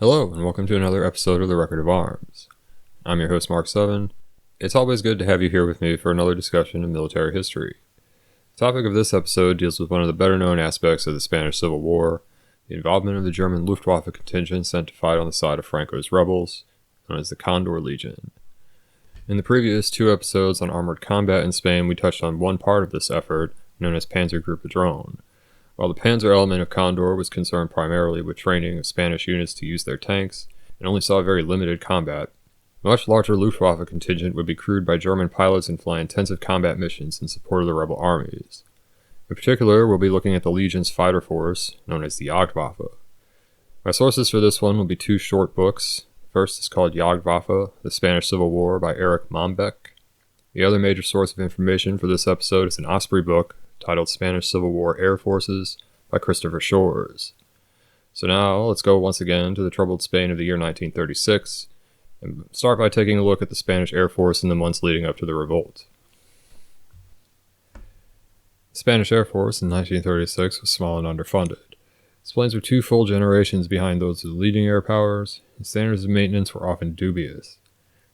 Hello, and welcome to another episode of The Record of Arms. I'm your host, Mark Seven. It's always good to have you here with me for another discussion of military history. The topic of this episode deals with one of the better-known aspects of the Spanish Civil War, the involvement of the German Luftwaffe contingent sent to fight on the side of Franco's rebels, known as the Condor Legion. In the previous two episodes on armored combat in Spain, we touched on one part of this effort, known as Panzergruppe. While the Panzer element of Condor was concerned primarily with training of Spanish units to use their tanks, and only saw very limited combat, a much larger Luftwaffe contingent would be crewed by German pilots and fly intensive combat missions in support of the rebel armies. In particular, we'll be looking at the Legion's fighter force, known as the Jagdwaffe. My sources for this one will be two short books. The first is called Jagdwaffe, The Spanish Civil War by Erich Mombeck. The other major source of information for this episode is an Osprey book titled Spanish Civil War Air Forces by Christopher Shores. So now, let's go once again to the troubled Spain of the year 1936, and start by taking a look at the Spanish Air Force in the months leading up to the revolt. The Spanish Air Force in 1936 was small and underfunded. Its planes were two full generations behind those of the leading air powers, and standards of maintenance were often dubious.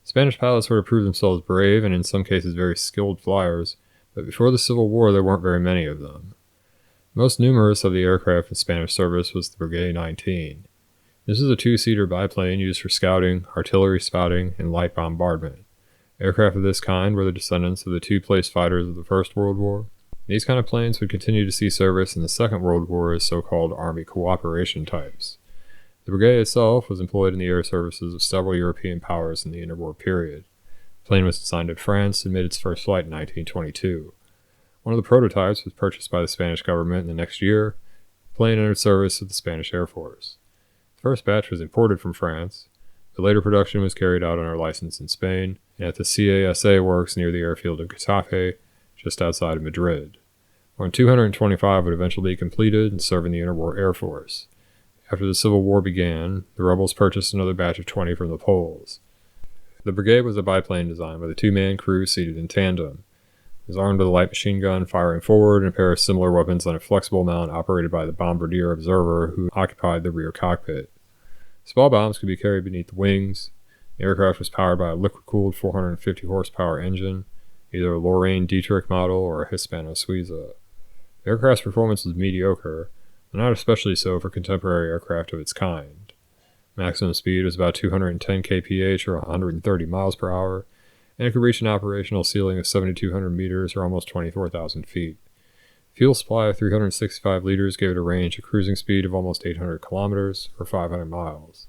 Spanish pilots were to prove themselves brave and in some cases very skilled flyers, but before the Civil War there weren't very many of them. Most numerous of the aircraft in Spanish service was the Brigade 19. This is a two-seater biplane used for scouting, artillery spotting, and light bombardment. Aircraft of this kind were the descendants of the two-place fighters of the First World War. These kind of planes would continue to see service in the Second World War as so-called Army cooperation types. The brigade itself was employed in the air services of several European powers in the interwar period. The plane was designed in France and made its first flight in 1922. One of the prototypes was purchased by the Spanish government in the next year. The plane entered service with the Spanish Air Force. The first batch was imported from France. The later production was carried out under license in Spain and at the CASA works near the airfield of Getafe, just outside of Madrid. More than 225 would eventually be completed and serve in the interwar Air Force. After the Civil War began, the rebels purchased another batch of 20 from the Poles. The brigade was a biplane design with a two-man crew seated in tandem. It was armed with a light machine gun firing forward and a pair of similar weapons on a flexible mount operated by the bombardier observer who occupied the rear cockpit. Small bombs could be carried beneath the wings. The aircraft was powered by a liquid-cooled 450 horsepower engine, either a Lorraine Dietrich model or a Hispano-Suiza. The aircraft's performance was mediocre, but not especially so for contemporary aircraft of its kind. Maximum speed was about 210 kph or 130 miles per hour, and it could reach an operational ceiling of 7,200 meters or almost 24,000 feet. Fuel supply of 365 liters gave it a range of cruising speed of almost 800 kilometers or 500 miles.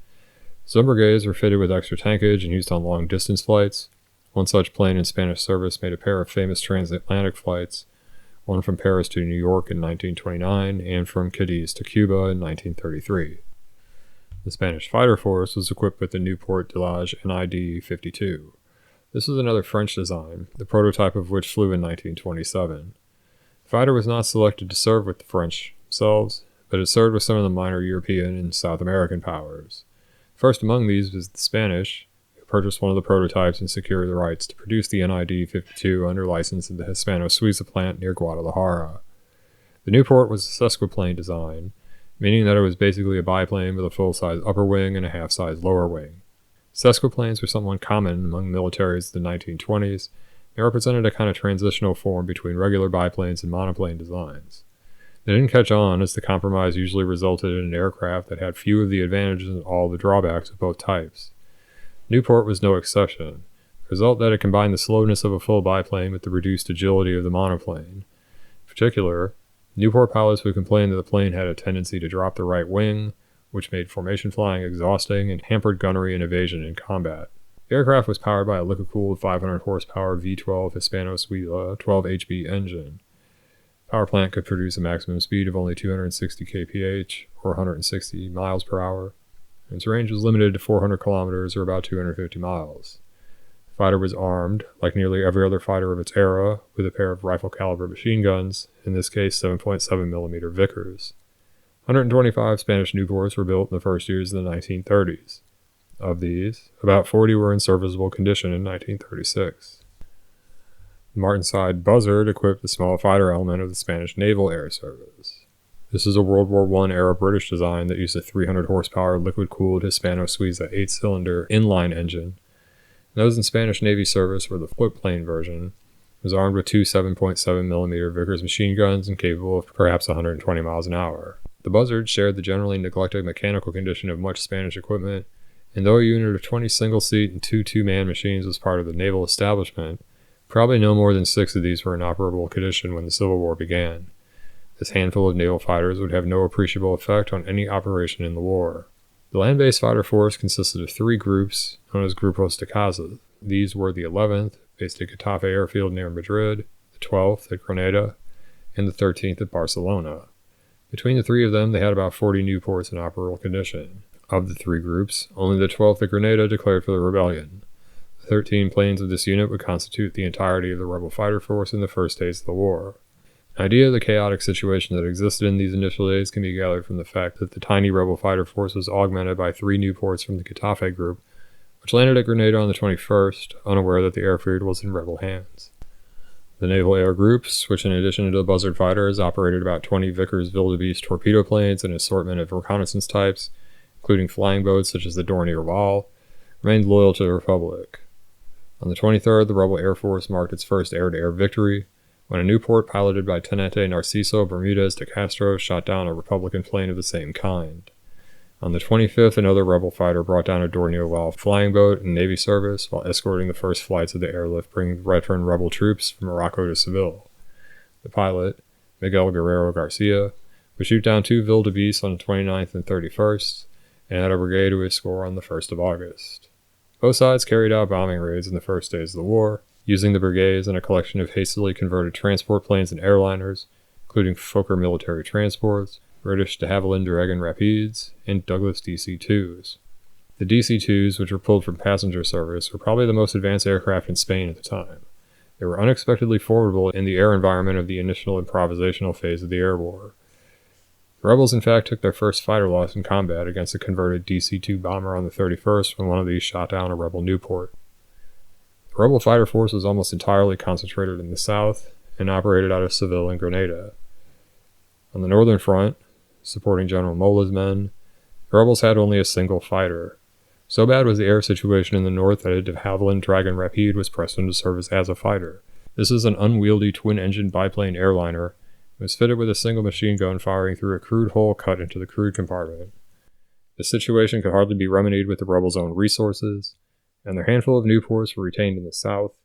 Some brigades were fitted with extra tankage and used on long-distance flights. One such plane in Spanish service made a pair of famous transatlantic flights, one from Paris to New York in 1929 and from Cadiz to Cuba in 1933. The Spanish fighter force was equipped with the Nieuport Delage NID-52. This was another French design, the prototype of which flew in 1927. The fighter was not selected to serve with the French themselves, but it served with some of the minor European and South American powers. First among these was the Spanish, who purchased one of the prototypes and secured the rights to produce the NID-52 under license at the Hispano-Suiza plant near Guadalajara. The Nieuport was a sesquiplane design, meaning that it was basically a biplane with a full-size upper wing and a half-size lower wing. Sesquiplanes were somewhat common among militaries of the 1920s. They represented a kind of transitional form between regular biplanes and monoplane designs. They didn't catch on, as the compromise usually resulted in an aircraft that had few of the advantages and all the drawbacks of both types. Nieuport was no exception. The result that it combined the slowness of a full biplane with the reduced agility of the monoplane. In particular, Nieuport pilots would complain that the plane had a tendency to drop the right wing, which made formation flying exhausting and hampered gunnery and evasion in combat. The aircraft was powered by a liquid-cooled 500 horsepower V12 Hispano-Suiza 12 HP engine. The power plant could produce a maximum speed of only 260 kph or 160 miles per hour, and its range was limited to 400 kilometers or about 250 miles. The fighter was armed, like nearly every other fighter of its era, with a pair of rifle-caliber machine guns, in this case 7.7mm Vickers. 125 Spanish Nieuports were built in the first years of the 1930s. Of these, about 40 were in serviceable condition in 1936. The Martinsyde Buzzard equipped the small fighter element of the Spanish Naval Air Service. This is a World War I era British design that used a 300 horsepower liquid-cooled Hispano-Suiza 8-cylinder inline engine. Those in Spanish Navy service were the footplane version. It was armed with two 7.7mm Vickers machine guns and capable of perhaps 120 miles an hour. The Buzzard shared the generally neglected mechanical condition of much Spanish equipment, and though a unit of 20 single-seat and two two-man machines was part of the naval establishment, probably no more than 6 of these were in operable condition when the Civil War began. This handful of naval fighters would have no appreciable effect on any operation in the war. The land-based fighter force consisted of 3 groups, known as Grupos de Caza. These were the 11th, based at Getafe Airfield near Madrid, the 12th at Grenada, and the 13th at Barcelona. Between the 3 of them, they had about 40 Nieuports in operable condition. Of the 3 groups, only the 12th at Grenada declared for the rebellion. The 13 planes of this unit would constitute the entirety of the rebel fighter force in the first days of the war. An idea of the chaotic situation that existed in these initial days can be gathered from the fact that the tiny rebel fighter force was augmented by 3 Nieuports from the Getafe group, which landed at Grenada on the 21st, unaware that the airfield was in rebel hands. The naval air groups, which in addition to the Buzzard fighters operated about 20 Vickers Wildebeest torpedo planes and an assortment of reconnaissance types, including flying boats such as the Dornier Wal, remained loyal to the Republic. On the 23rd, the rebel air force marked its first air-to-air victory, when a Nieuport piloted by Tenente Narciso Bermudez de Castro shot down a Republican plane of the same kind. On the 25th, another rebel fighter brought down a Dornier Wal flying boat in Navy service while escorting the first flights of the airlift bringing veteran rebel troops from Morocco to Seville. The pilot, Miguel Guerrero Garcia, would shoot down 2 Wildebeests on the 29th and 31st, and add a brigade to his score on the 1st of August. Both sides carried out bombing raids in the first days of the war, using the brigades and a collection of hastily converted transport planes and airliners, including Fokker military transports, British de Havilland Dragon Rapides, and Douglas DC-2s. The DC-2s, which were pulled from passenger service, were probably the most advanced aircraft in Spain at the time. They were unexpectedly formidable in the air environment of the initial improvisational phase of the air war. The rebels in fact took their first fighter loss in combat against a converted DC-2 bomber on the 31st when one of these shot down a rebel Nieuport. The rebel fighter force was almost entirely concentrated in the south and operated out of Seville and Grenada. On the northern front, supporting General Mola's men, the rebels had only a single fighter. So bad was the air situation in the north that a de Havilland Dragon Rapide was pressed into service as a fighter. This is an unwieldy twin-engine biplane airliner and was fitted with a single machine gun firing through a crude hole cut into the crude compartment. The situation could hardly be remedied with the rebels' own resources, and their handful of Nieuports were retained in the south,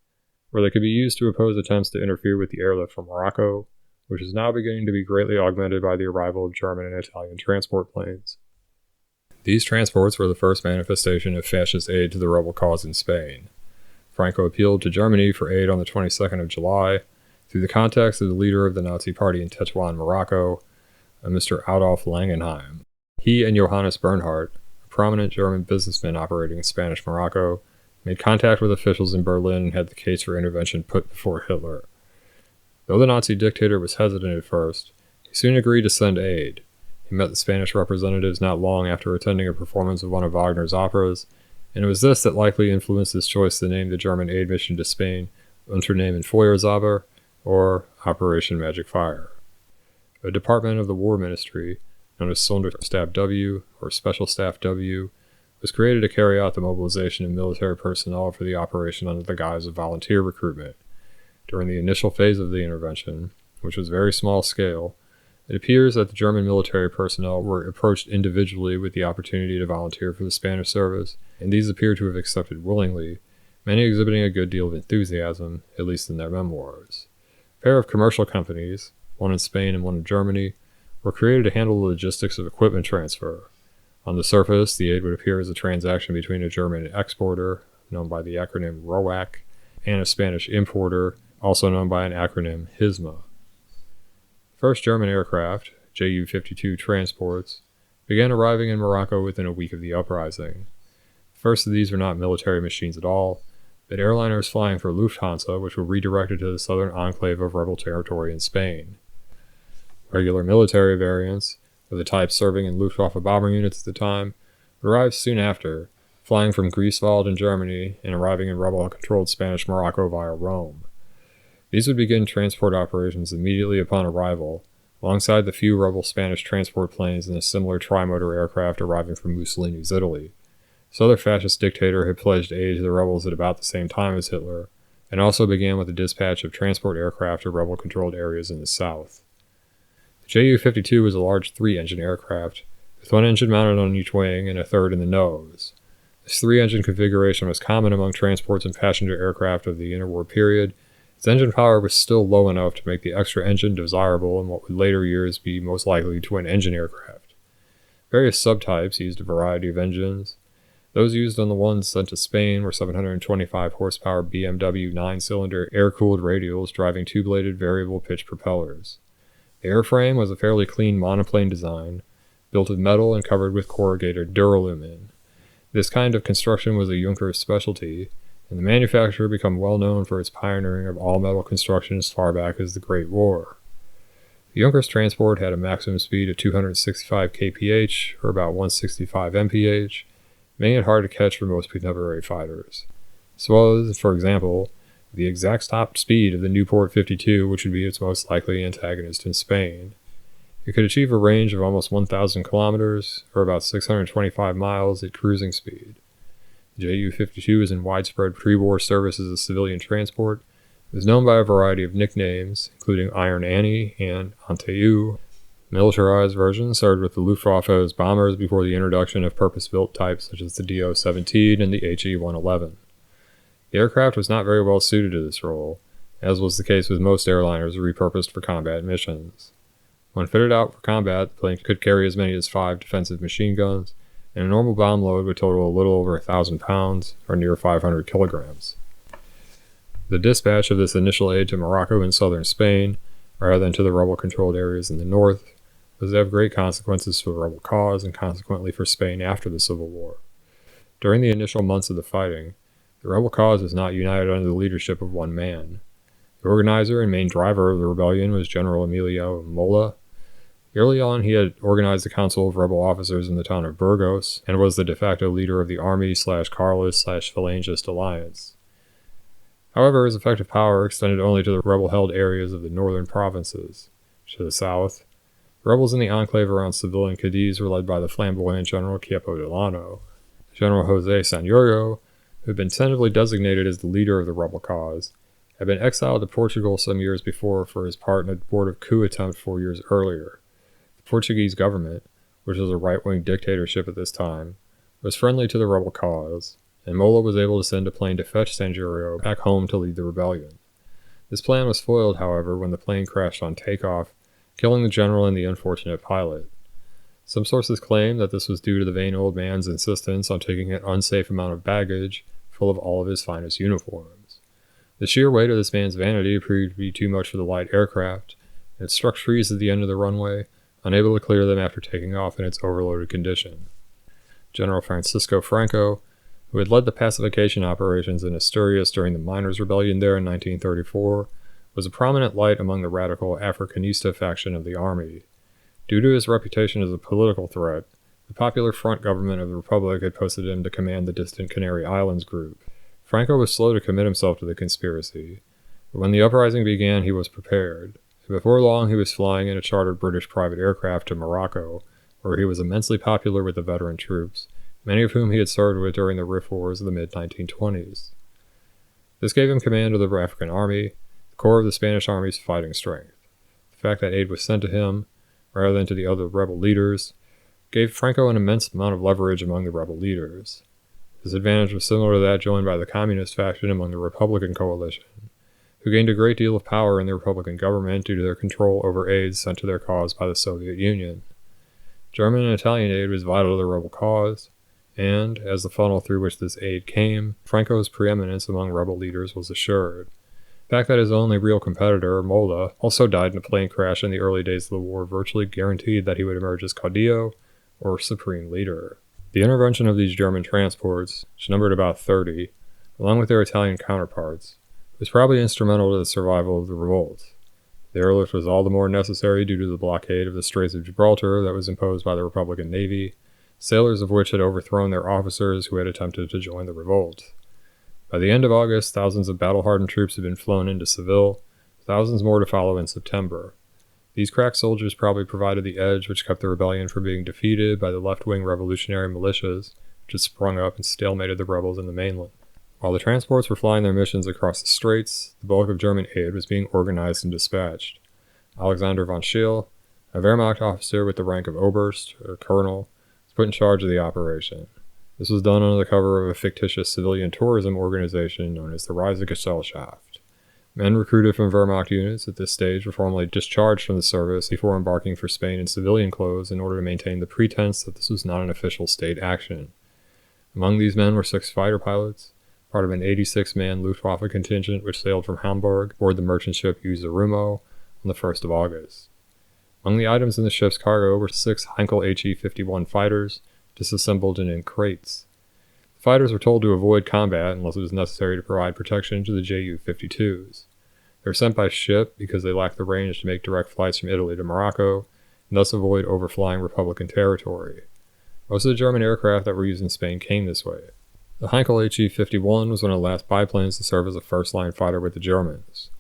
where they could be used to oppose attempts to interfere with the airlift from Morocco, which is now beginning to be greatly augmented by the arrival of German and Italian transport planes. These transports were the first manifestation of fascist aid to the rebel cause in Spain. Franco appealed to Germany for aid on the 22nd of July through the contacts of the leader of the Nazi Party in Tetuan, Morocco, a Mr. Adolf Langenheim. He and Johannes Bernhardt, a prominent German businessman operating in Spanish Morocco, made contact with officials in Berlin and had the case for intervention put before Hitler. Though the Nazi dictator was hesitant at first, he soon agreed to send aid. He met the Spanish representatives not long after attending a performance of one of Wagner's operas, and it was this that likely influenced his choice to name the German aid mission to Spain Unternehmen Feuerzauber, or Operation Magic Fire. A department of the War Ministry, known as Sonderstab W, or Special Staff W, was created to carry out the mobilization of military personnel for the operation under the guise of volunteer recruitment. During the initial phase of the intervention, which was very small scale, it appears that the German military personnel were approached individually with the opportunity to volunteer for the Spanish service, and these appear to have accepted willingly, many exhibiting a good deal of enthusiasm, at least in their memoirs. A pair of commercial companies, one in Spain and one in Germany, were created to handle the logistics of equipment transfer. On the surface, the aid would appear as a transaction between a German exporter, known by the acronym ROAC, and a Spanish importer, also known by an acronym HISMA. First German aircraft, Ju-52 transports, began arriving in Morocco within a week of the uprising. The first of these were not military machines at all, but airliners flying for Lufthansa, which were redirected to the southern enclave of rebel territory in Spain. Regular military variants, of the type serving in Luftwaffe bomber units at the time, arrived soon after, flying from Greifswald in Germany and arriving in rebel-controlled Spanish Morocco via Rome. These would begin transport operations immediately upon arrival, alongside the few rebel Spanish transport planes and a similar trimotor aircraft arriving from Mussolini's Italy. This other fascist dictator had pledged aid to the rebels at about the same time as Hitler, and also began with the dispatch of transport aircraft to rebel-controlled areas in the south. The Ju-52 was a large 3-engine aircraft, with one engine mounted on each wing and a third in the nose. This 3-engine configuration was common among transports and passenger aircraft of the interwar period. Its engine power was still low enough to make the extra engine desirable in what would later years be most likely twin-engine aircraft. Various subtypes used a variety of engines. Those used on the ones sent to Spain were 725 horsepower BMW 9-cylinder air-cooled radials driving two-bladed variable pitch propellers. The airframe was a fairly clean monoplane design, built of metal and covered with corrugated duralumin. This kind of construction was a Junkers specialty, and the manufacturer became well known for its pioneering of all-metal construction as far back as the Great War. The Junkers transport had a maximum speed of 265 kph, or about 165 mph, making it hard to catch for most contemporary fighters. As well as, for example, the exact top speed of the Nieuport 52, which would be its most likely antagonist in Spain. It could achieve a range of almost 1,000 kilometers, or about 625 miles at cruising speed. The Ju-52 is in widespread pre-war service as a civilian transport. It was known by a variety of nicknames, including Iron Annie and Anteu. Militarized versions served with the Luftwaffe as bombers before the introduction of purpose-built types such as the Do-17 and the HE-111. The aircraft was not very well suited to this role, as was the case with most airliners repurposed for combat missions. When fitted out for combat, the plane could carry as many as 5 defensive machine guns, and a normal bomb load would total a little over 1,000 pounds, or near 500 kilograms. The dispatch of this initial aid to Morocco in southern Spain, rather than to the rebel-controlled areas in the north, was to have great consequences for the rebel cause and consequently for Spain after the Civil War. During the initial months of the fighting, the rebel cause was not united under the leadership of one man. The organizer and main driver of the rebellion was General Emilio Mola. Early on, he had organized the council of rebel officers in the town of Burgos and was the de facto leader of the army/Carlist/Falangist alliance. However, his effective power extended only to the rebel-held areas of the northern provinces. To the south, the rebels in the enclave around Seville and Cadiz were led by the flamboyant General Queipo Delano. General José Sanjurjo, who had been tentatively designated as the leader of the rebel cause, had been exiled to Portugal some years before for his part in a abortive coup attempt 4 years earlier. The Portuguese government, which was a right-wing dictatorship at this time, was friendly to the rebel cause, and Mola was able to send a plane to fetch Sanjurjo back home to lead the rebellion. This plan was foiled, however, when the plane crashed on takeoff, killing the general and the unfortunate pilot. Some sources claim that this was due to the vain old man's insistence on taking an unsafe amount of baggage full of all of his finest uniforms. The sheer weight of this man's vanity proved to be too much for the light aircraft, and it struck trees at the end of the runway, unable to clear them after taking off in its overloaded condition. General Francisco Franco, who had led the pacification operations in Asturias during the Miners' Rebellion there in 1934, was a prominent light among the radical Africanista faction of the army. Due to his reputation as a political threat, the Popular Front government of the Republic had posted him to command the distant Canary Islands group. Franco was slow to commit himself to the conspiracy, but when the uprising began he was prepared. Before long, he was flying in a chartered British private aircraft to Morocco, where he was immensely popular with the veteran troops, many of whom he had served with during the Rif Wars of the mid-1920s. This gave him command of the African army, the core of the Spanish army's fighting strength. The fact that aid was sent to him, rather than to the other rebel leaders, gave Franco an immense amount of leverage among the rebel leaders. This advantage was similar to that joined by the communist faction among the Republican coalition, who gained a great deal of power in the Republican government due to their control over aid sent to their cause by the Soviet Union. German and Italian aid was vital to the rebel cause, and, as the funnel through which this aid came, Franco's preeminence among rebel leaders was assured. The fact that his only real competitor, Mola, also died in a plane crash in the early days of the war virtually guaranteed that he would emerge as caudillo, or supreme leader. The intervention of these German transports, which numbered about 30, along with their Italian counterparts, was probably instrumental to the survival of the revolt. The airlift was all the more necessary due to the blockade of the Straits of Gibraltar that was imposed by the Republican Navy, sailors of which had overthrown their officers who had attempted to join the revolt. By the end of August, thousands of battle-hardened troops had been flown into Seville, thousands more to follow in September. These crack soldiers probably provided the edge which kept the rebellion from being defeated by the left-wing revolutionary militias, which had sprung up and stalemated the rebels in the mainland. While the transports were flying their missions across the straits, the bulk of German aid was being organized and dispatched. Alexander von Schiele, a Wehrmacht officer with the rank of Oberst, or colonel, was put in charge of the operation. This was done under the cover of a fictitious civilian tourism organization known as the Reisegesellschaft. Men recruited from Wehrmacht units at this stage were formally discharged from the service before embarking for Spain in civilian clothes in order to maintain the pretense that this was not an official state action. Among these men were 6 fighter pilots, part of an 86-man Luftwaffe contingent which sailed from Hamburg aboard the merchant ship Userumo on the 1st of August. Among the items in the ship's cargo were 6 Heinkel HE-51 fighters, disassembled and in crates. The fighters were told to avoid combat unless it was necessary to provide protection to the Ju-52s. They were sent by ship because they lacked the range to make direct flights from Italy to Morocco, and thus avoid overflying Republican territory. Most of the German aircraft that were used in Spain came this way. The Heinkel HE-51 was one of the last biplanes to serve as a first-line fighter with the Germans.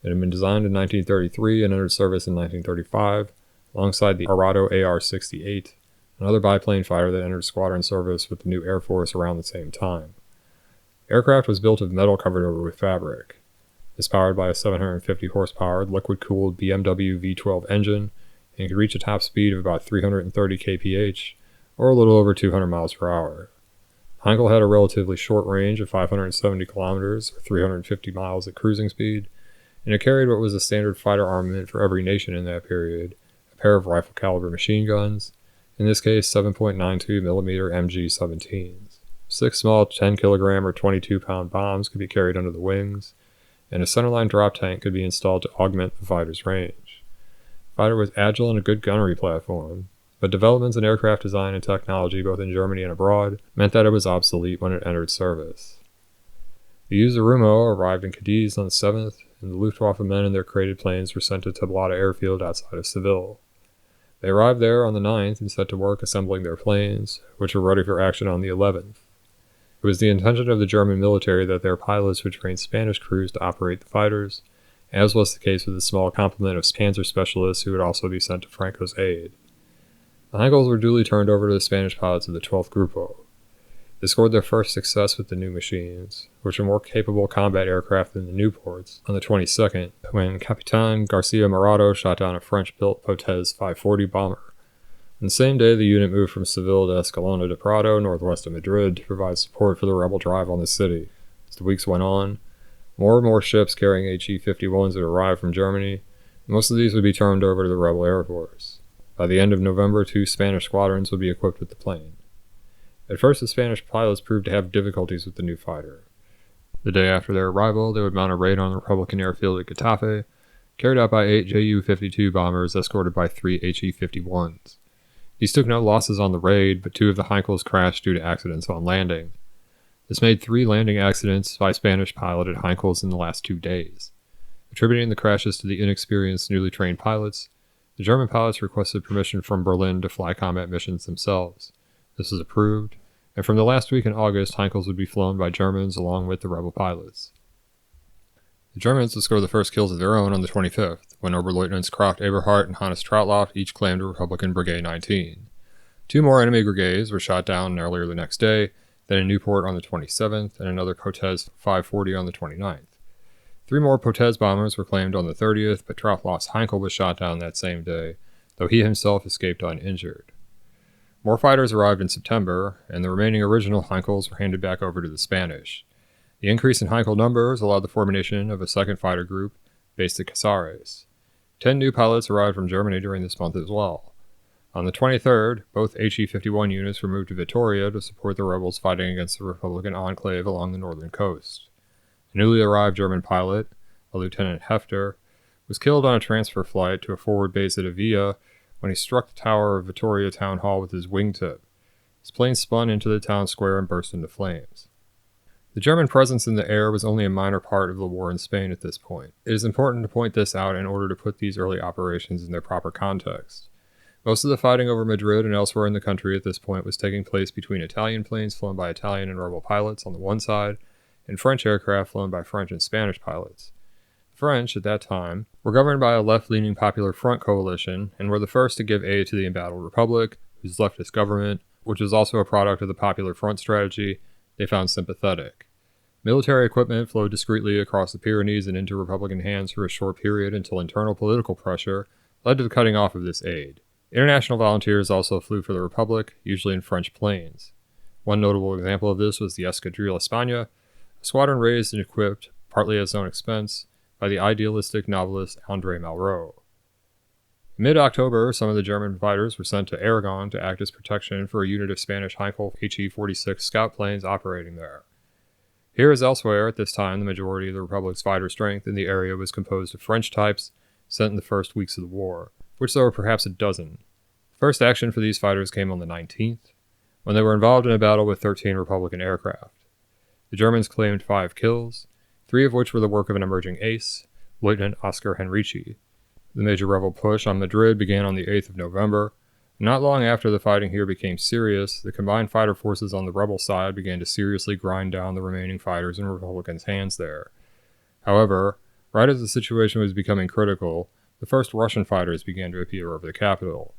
It had been designed in 1933 and entered service in 1935, alongside the Arado AR-68, another biplane fighter that entered squadron service with the new Air Force around the same time. The aircraft was built of metal covered over with fabric. It's powered by a 750 horsepower liquid-cooled BMW V12 engine and could reach a top speed of about 330 kph, or a little over 200 miles per hour. Heinkel had a relatively short range of 570 kilometers, or 350 miles at cruising speed, and it carried what was a standard fighter armament for every nation in that period, a pair of rifle-caliber machine guns, in this case 7.92mm MG-17s. 6 small 10-kilogram or 22-pound bombs could be carried under the wings, and a centerline drop tank could be installed to augment the fighter's range. The fighter was agile and a good gunnery platform, but developments in aircraft design and technology both in Germany and abroad meant that it was obsolete when it entered service. The Userumo arrived in Cadiz on the 7th, and the Luftwaffe men and their crated planes were sent to Tablada airfield outside of Seville. They arrived there on the 9th and set to work assembling their planes, which were ready for action on the 11th. It was the intention of the German military that their pilots would train Spanish crews to operate the fighters, as was the case with a small complement of panzer specialists who would also be sent to Franco's aid. The Henkels were duly turned over to the Spanish pilots of the 12th Grupo. They scored their first success with the new machines, which were more capable combat aircraft than the Nieuports, on the 22nd, when Capitan Garcia Morado shot down a French-built Potez 540 bomber. On the same day, the unit moved from Seville to Escalona de Prado, northwest of Madrid, to provide support for the rebel drive on the city. As the weeks went on, more and more ships carrying HE-51s would arrive from Germany, and most of these would be turned over to the rebel Air Force. By the end of November, 2 Spanish squadrons would be equipped with the plane. At first, the Spanish pilots proved to have difficulties with the new fighter. The day after their arrival, they would mount a raid on the Republican airfield at Getafe, carried out by 8 Ju-52 bombers escorted by 3 HE-51s. These took no losses on the raid, but 2 of the Heinkels crashed due to accidents on landing. This made 3 landing accidents by Spanish-piloted Heinkels in the last 2 days. Attributing the crashes to the inexperienced, newly trained pilots, the German pilots requested permission from Berlin to fly combat missions themselves. This was approved, and from the last week in August, Heinkels would be flown by Germans along with the rebel pilots. The Germans would score the first kills of their own on the 25th, when Oberleutnants Kraft Eberhardt and Hannes Trautloff each claimed a Republican Brigade 19. 2 more enemy brigades were shot down earlier the next day, then in Newport on the 27th, and another Potez 540 on the 29th. 3 more Potez bombers were claimed on the 30th, but Trautloff's Heinkel was shot down that same day, though he himself escaped uninjured. More fighters arrived in September, and the remaining original Heinkels were handed back over to the Spanish. The increase in Heinkel numbers allowed the formation of a second fighter group based at Casares. 10 new pilots arrived from Germany during this month as well. On the 23rd, both HE-51 units were moved to Vitoria to support the rebels fighting against the Republican enclave along the northern coast. A newly arrived German pilot, a Lieutenant Hefter, was killed on a transfer flight to a forward base at Avila when he struck the tower of Vitoria Town Hall with his wingtip. His plane spun into the town square and burst into flames. The German presence in the air was only a minor part of the war in Spain at this point. It is important to point this out in order to put these early operations in their proper context. Most of the fighting over Madrid and elsewhere in the country at this point was taking place between Italian planes flown by Italian and rebel pilots on the one side, and French aircraft flown by French and Spanish pilots. The French, at that time, were governed by a left-leaning Popular Front coalition and were the first to give aid to the embattled Republic, whose leftist government, which was also a product of the Popular Front strategy, they found sympathetic. Military equipment flowed discreetly across the Pyrenees and into Republican hands for a short period until internal political pressure led to the cutting off of this aid. International volunteers also flew for the Republic, usually in French planes. One notable example of this was the Escadrille España, a squadron raised and equipped, partly at its own expense, by the idealistic novelist André Malraux. In mid-October, some of the German fighters were sent to Aragon to act as protection for a unit of Spanish Heinkel HE-46 scout planes operating there. Here as elsewhere, at this time, the majority of the Republic's fighter strength in the area was composed of French types sent in the first weeks of the war, which there were perhaps a dozen. The first action for these fighters came on the 19th, when they were involved in a battle with 13 Republican aircraft. The Germans claimed 5 kills, 3 of which were the work of an emerging ace, Lieutenant Oscar Henrici. The major rebel push on Madrid began on the 8th of November. Not long after the fighting here became serious, the combined fighter forces on the rebel side began to seriously grind down the remaining fighters in Republicans' hands there. However, right as the situation was becoming critical, the first Russian fighters began to appear over the capital.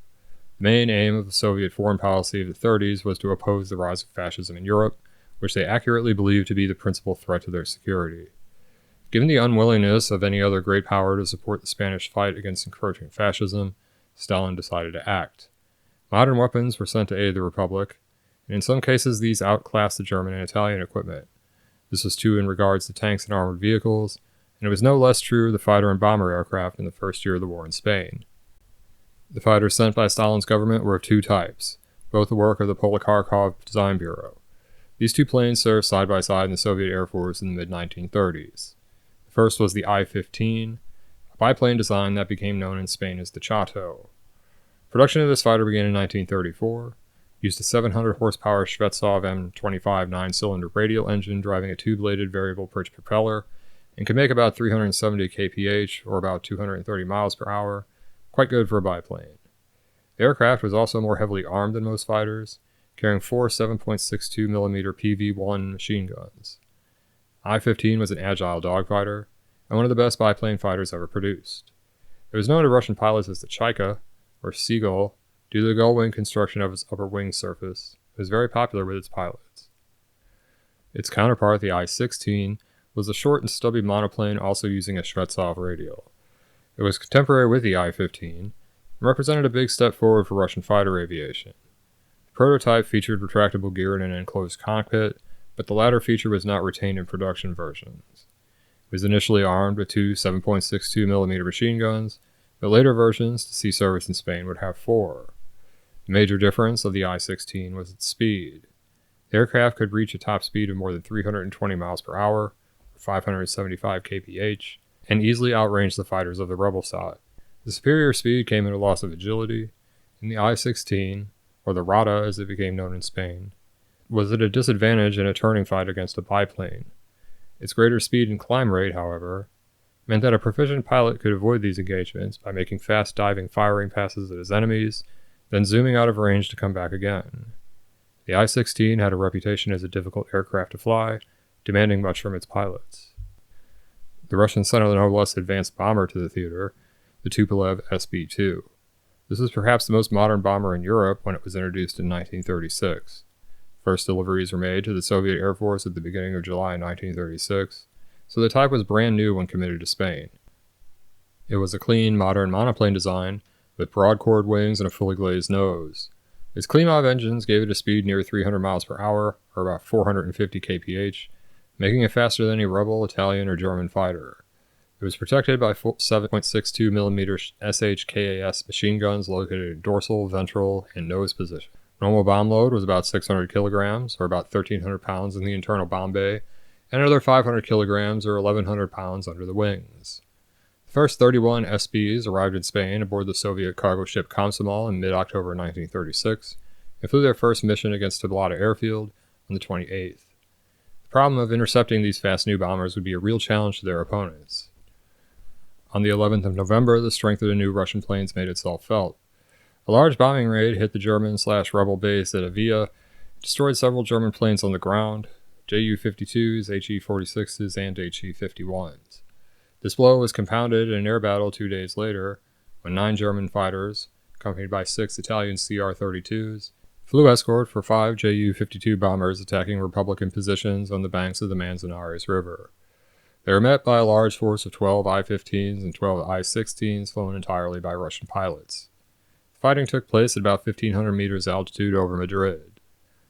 The main aim of the Soviet foreign policy of the 30s was to oppose the rise of fascism in Europe, which they accurately believed to be the principal threat to their security. Given the unwillingness of any other great power to support the Spanish fight against encroaching fascism, Stalin decided to act. Modern weapons were sent to aid the Republic, and in some cases these outclassed the German and Italian equipment. This was true in regards to tanks and armored vehicles, and it was no less true of the fighter and bomber aircraft in the first year of the war in Spain. The fighters sent by Stalin's government were of 2 types, both the work of the Polikarkov Design Bureau. These 2 planes served side by side in the Soviet Air Force in the mid-1930s. The first was the I-15, a biplane design that became known in Spain as the Chateau. Production of this fighter began in 1934, used a 700 horsepower Shvetsov M25 9-cylinder radial engine driving a two-bladed variable pitch propeller, and could make about 370 kph, or about 230 miles per hour, quite good for a biplane. The aircraft was also more heavily armed than most fighters, carrying 4 7.62mm PV-1 machine guns. I-15 was an agile dogfighter, and one of the best biplane fighters ever produced. It was known to Russian pilots as the Chaika, or Seagull, due to the gull-wing construction of its upper wing surface. It was very popular with its pilots. Its counterpart, the I-16, was a short and stubby monoplane also using a Shvetsov radial. It was contemporary with the I-15, and represented a big step forward for Russian fighter aviation. The prototype featured retractable gear in an enclosed cockpit, but the latter feature was not retained in production versions. It was initially armed with 2 7.62mm machine guns, but later versions, to see service in Spain, would have 4. The major difference of the I-16 was its speed. The aircraft could reach a top speed of more than 320 miles per hour, or 575 kph, and easily outrange the fighters of the rebel side. The superior speed came at a loss of agility, and the I-16, or the Rada as it became known in Spain, was at a disadvantage in a turning fight against a biplane. Its greater speed and climb rate, however, meant that a proficient pilot could avoid these engagements by making fast diving firing passes at his enemies, then zooming out of range to come back again. The I-16 had a reputation as a difficult aircraft to fly, demanding much from its pilots. The Russians sent a no less advanced bomber to the theater, the Tupolev SB-2. This was perhaps the most modern bomber in Europe when it was introduced in 1936. First deliveries were made to the Soviet Air Force at the beginning of July 1936, so the type was brand new when committed to Spain. It was a clean, modern monoplane design with broad chord wings and a fully glazed nose. Its Klimov engines gave it a speed near 300 miles per hour, or about 450 kph, making it faster than any rebel, Italian, or German fighter. It was protected by 7.62mm SHKAS machine guns located in dorsal, ventral, and nose position. Normal bomb load was about 600 kilograms, or about 1,300 pounds in the internal bomb bay, and another 500 kilograms, or 1,100 pounds under the wings. The first 31 SBs arrived in Spain aboard the Soviet cargo ship Komsomol in mid-October 1936, and flew their first mission against Tablada airfield on the 28th. The problem of intercepting these fast new bombers would be a real challenge to their opponents. On the 11th of November, the strength of the new Russian planes made itself felt. A large bombing raid hit the German/rebel base at Avia, destroyed several German planes on the ground, Ju-52s, He-46s, and He-51s. This blow was compounded in an air battle 2 days later, when 9 German fighters, accompanied by 6 Italian CR-32s, flew escort for 5 Ju-52 bombers attacking Republican positions on the banks of the Manzanares River. They were met by a large force of 12 I-15s and 12 I-16s flown entirely by Russian pilots. The fighting took place at about 1,500 meters altitude over Madrid.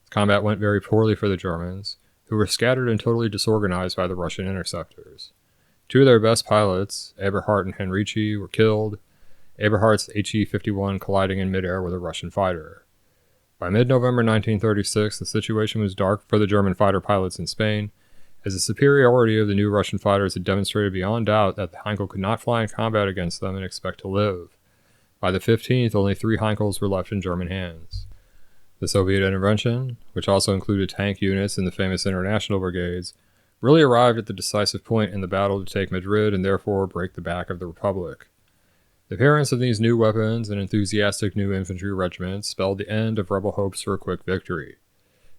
The combat went very poorly for the Germans, who were scattered and totally disorganized by the Russian interceptors. 2 of their best pilots, Eberhardt and Henrici, were killed, Eberhardt's HE-51 colliding in midair with a Russian fighter. By mid-November 1936, the situation was dark for the German fighter pilots in Spain, as the superiority of the new Russian fighters had demonstrated beyond doubt that the Heinkel could not fly in combat against them and expect to live. By the 15th, only 3 Heinkels were left in German hands. The Soviet intervention, which also included tank units and the famous international brigades, really arrived at the decisive point in the battle to take Madrid and therefore break the back of the Republic. The appearance of these new weapons and enthusiastic new infantry regiments spelled the end of rebel hopes for a quick victory.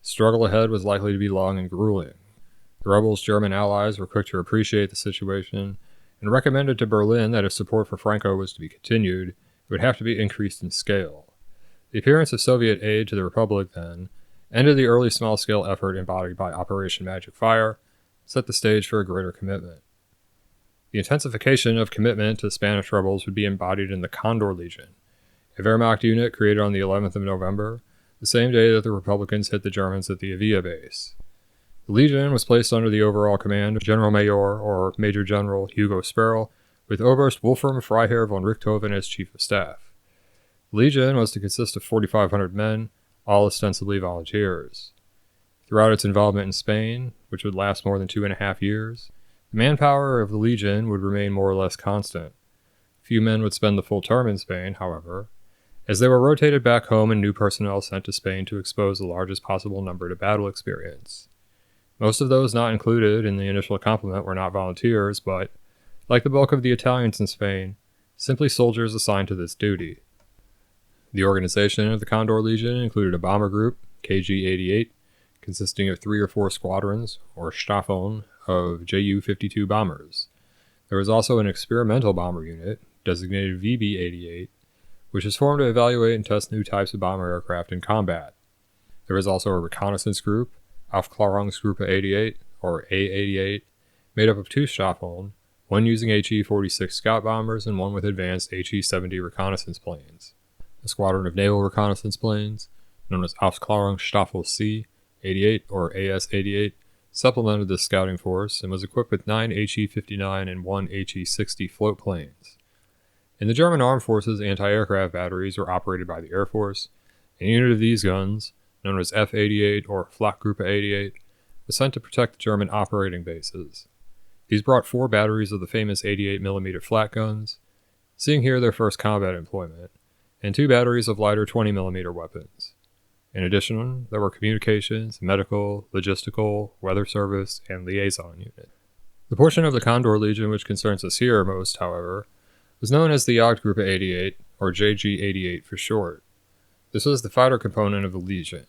The struggle ahead was likely to be long and grueling. The rebels' German allies were quick to appreciate the situation and recommended to Berlin that if support for Franco was to be continued, it would have to be increased in scale. The appearance of Soviet aid to the Republic, then, ended the early small-scale effort embodied by Operation Magic Fire, set the stage for a greater commitment. The intensification of commitment to the Spanish rebels would be embodied in the Condor Legion, a Wehrmacht unit created on the 11th of November, the same day that the Republicans hit the Germans at the Avia base. The Legion was placed under the overall command of General Major or Major General Hugo Sperl, with Oberst Wolfram Freiherr von Richthofen as Chief of Staff. The Legion was to consist of 4,500 men, all ostensibly volunteers. Throughout its involvement in Spain, which would last more than 2.5 years, the manpower of the Legion would remain more or less constant. Few men would spend the full term in Spain, however, as they were rotated back home and new personnel sent to Spain to expose the largest possible number to battle experience. Most of those not included in the initial complement were not volunteers, but, like the bulk of the Italians in Spain, simply soldiers assigned to this duty. The organization of the Condor Legion included a bomber group, KG-88, consisting of 3 or 4 squadrons, or Staffeln, of Ju-52 bombers. There was also an experimental bomber unit, designated VB-88, which was formed to evaluate and test new types of bomber aircraft in combat. There was also a reconnaissance group, Aufklärungsgruppe 88, or A-88, made up of 2 Staffeln, one using HE-46 scout bombers and one with advanced HE-70 reconnaissance planes. A squadron of naval reconnaissance planes, known as Aufklärungsstaffel C-88 or AS-88, supplemented this scouting force and was equipped with 9 HE-59 and 1 HE-60 float planes. In the German Armed Forces, anti-aircraft batteries were operated by the Air Force, and a unit of these guns, known as F-88 or Flakgruppe 88, was sent to protect the German operating bases. These brought 4 batteries of the famous 88mm flak guns, seeing here their first combat employment, and 2 batteries of lighter 20mm weapons. In addition, there were communications, medical, logistical, weather service, and liaison units. The portion of the Condor Legion which concerns us here most, however, was known as the Jagdgruppe 88, or JG-88 for short. This was the fighter component of the Legion.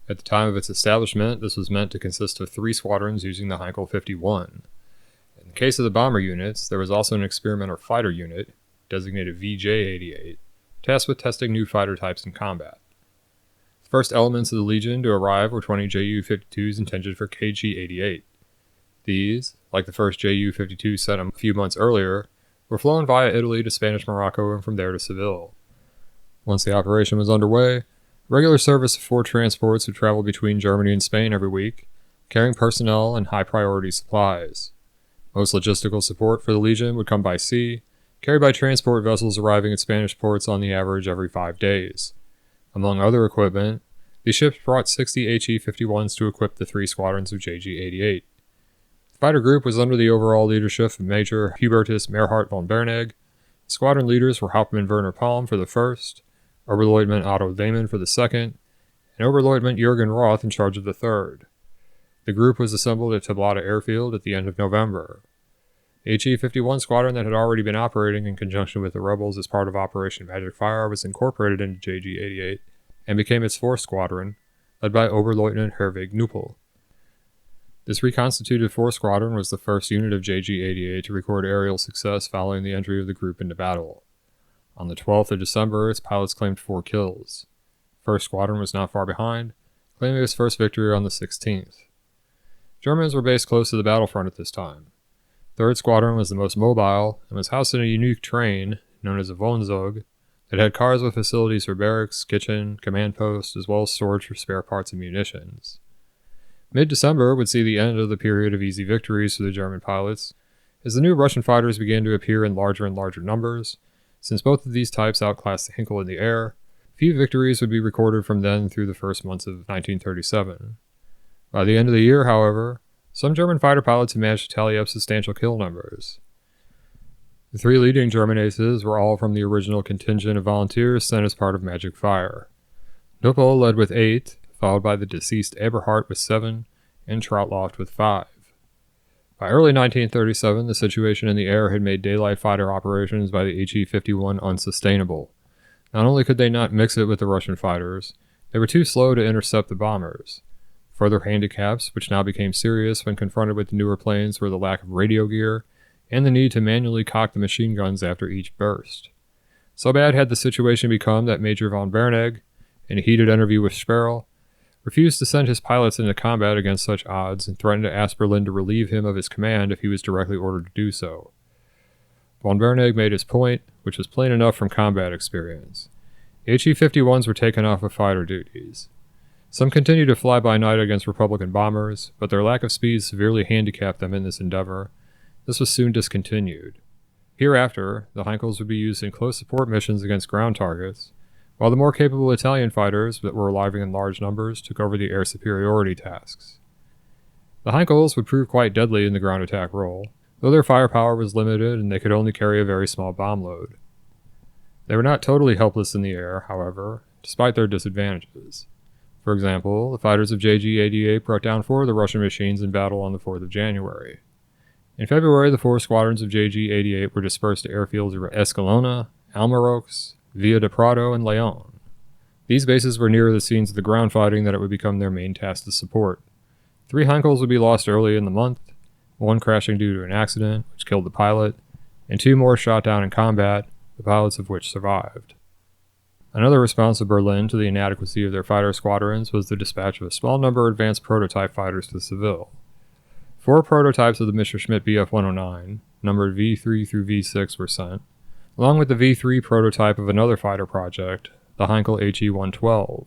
At the time of its establishment, this was meant to consist of 3 squadrons using the Heinkel 51. In the case of the bomber units, there was also an experimental fighter unit, designated VJ-88, tasked with testing new fighter types in combat. The first elements of the Legion to arrive were 20 Ju-52s intended for KG-88. These, like the first Ju-52 sent a few months earlier, were flown via Italy to Spanish Morocco and from there to Seville. Once the operation was underway, regular service of 4 transports would travel between Germany and Spain every week, carrying personnel and high-priority supplies. Most logistical support for the Legion would come by sea, carried by transport vessels arriving at Spanish ports on the average every 5 days. Among other equipment, these ships brought 60 HE-51s to equip the 3 squadrons of JG-88. The fighter group was under the overall leadership of Major Hubertus Merhart von Bernegg. The squadron leaders were Hauptmann Werner Palm for the first, Oberleutnant Otto Lehmann for the second, and Oberleutnant Jürgen Roth in charge of the third. The group was assembled at Tablada Airfield at the end of November. The HE-51 squadron that had already been operating in conjunction with the rebels as part of Operation Magic Fire was incorporated into JG-88 and became its 4th squadron, led by Oberleutnant Herwig Knuppel. This reconstituted 4th Squadron was the first unit of JG-88 to record aerial success following the entry of the group into battle. On the 12th of December, its pilots claimed 4 kills. 1st Squadron was not far behind, claiming its first victory on the 16th. Germans were based close to the battlefront at this time. 3rd Squadron was the most mobile and was housed in a unique train known as a Wohnzug that had cars with facilities for barracks, kitchen, command posts, as well as storage for spare parts and munitions. Mid-December would see the end of the period of easy victories for the German pilots, as the new Russian fighters began to appear in larger and larger numbers. Since both of these types outclassed the Heinkel in the air, few victories would be recorded from then through the first months of 1937. By the end of the year, however, some German fighter pilots had managed to tally up substantial kill numbers. The 3 leading German aces were all from the original contingent of volunteers sent as part of Magic Fire. Nuppel led with 8, followed by the deceased Eberhardt with 7, and Troutloft with 5. By early 1937, the situation in the air had made daylight fighter operations by the HE-51 unsustainable. Not only could they not mix it with the Russian fighters, they were too slow to intercept the bombers. Further handicaps, which now became serious when confronted with newer planes, were the lack of radio gear and the need to manually cock the machine guns after each burst. So bad had the situation become that Major von Bernegg, in a heated interview with Sperl, refused to send his pilots into combat against such odds and threatened to ask Berlin to relieve him of his command if he was directly ordered to do so. Von Bernegg made his point, which was plain enough from combat experience. HE-51s were taken off of fighter duties. Some continued to fly by night against Republican bombers, but their lack of speed severely handicapped them in this endeavor. This was soon discontinued. Hereafter, the Heinkels would be used in close support missions against ground targets, while the more capable Italian fighters that were arriving in large numbers took over the air superiority tasks. The Heinkels would prove quite deadly in the ground attack role, though their firepower was limited and they could only carry a very small bomb load. They were not totally helpless in the air, however, despite their disadvantages. For example, the fighters of JG-88 brought down 4 of the Russian machines in battle on the 4th of January. In February, the 4 squadrons of JG-88 were dispersed to airfields around Escalona, Almarox, Villa de Prado, and Leon. These bases were nearer the scenes of the ground fighting that it would become their main task to support. 3 Heinkels would be lost early in the month, 1 crashing due to an accident, which killed the pilot, and 2 more shot down in combat, the pilots of which survived. Another response of Berlin to the inadequacy of their fighter squadrons was the dispatch of a small number of advanced prototype fighters to Seville. 4 prototypes of the Messerschmitt Bf-109, numbered V3 through V6, were sent, along with the V3 prototype of another fighter project, the Heinkel HE-112.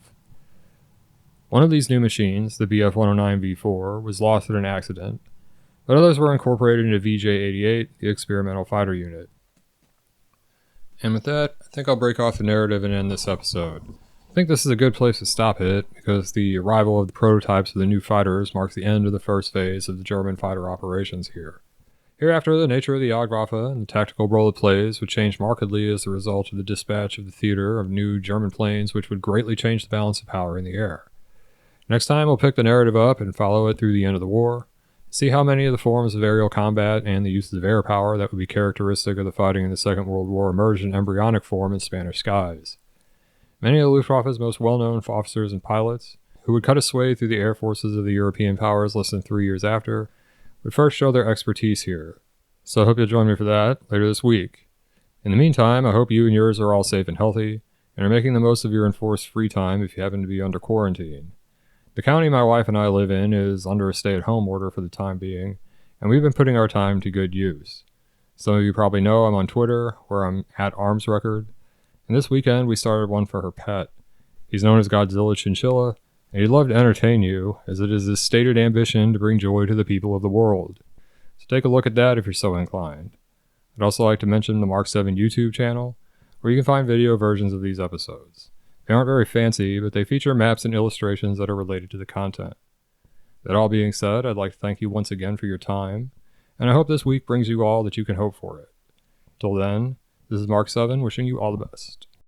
One of these new machines, the Bf-109V4, was lost in an accident, but others were incorporated into VJ-88, the experimental fighter unit. And with that, I think I'll break off the narrative and end this episode. I think this is a good place to stop it, because the arrival of the prototypes of the new fighters marks the end of the first phase of the German fighter operations here. Hereafter, the nature of the Jagdwaffe and the tactical role it plays would change markedly as a result of the dispatch of the theater of new German planes, which would greatly change the balance of power in the air. Next time, we'll pick the narrative up and follow it through the end of the war, see how many of the forms of aerial combat and the uses of air power that would be characteristic of the fighting in the Second World War emerged in embryonic form in Spanish skies. Many of the Luftwaffe's most well-known officers and pilots, who would cut a sway through the air forces of the European powers less than 3 years after, would first show their expertise here. So I hope you'll join me for that later this week. In the meantime, I hope you and yours are all safe and healthy, and are making the most of your enforced free time if you happen to be under quarantine. The county my wife and I live in is under a stay-at-home order for the time being, and we've been putting our time to good use. Some of you probably know I'm on Twitter, where I'm at ArmsRecord, and this weekend we started one for her pet. He's known as Godzilla Chinchilla, and he'd love to entertain you, as it is his stated ambition to bring joy to the people of the world. So take a look at that if you're so inclined. I'd also like to mention the Mark 7 YouTube channel, where you can find video versions of these episodes. They aren't very fancy, but they feature maps and illustrations that are related to the content. That all being said, I'd like to thank you once again for your time, and I hope this week brings you all that you can hope for it. Till then, this is Mark 7 wishing you all the best.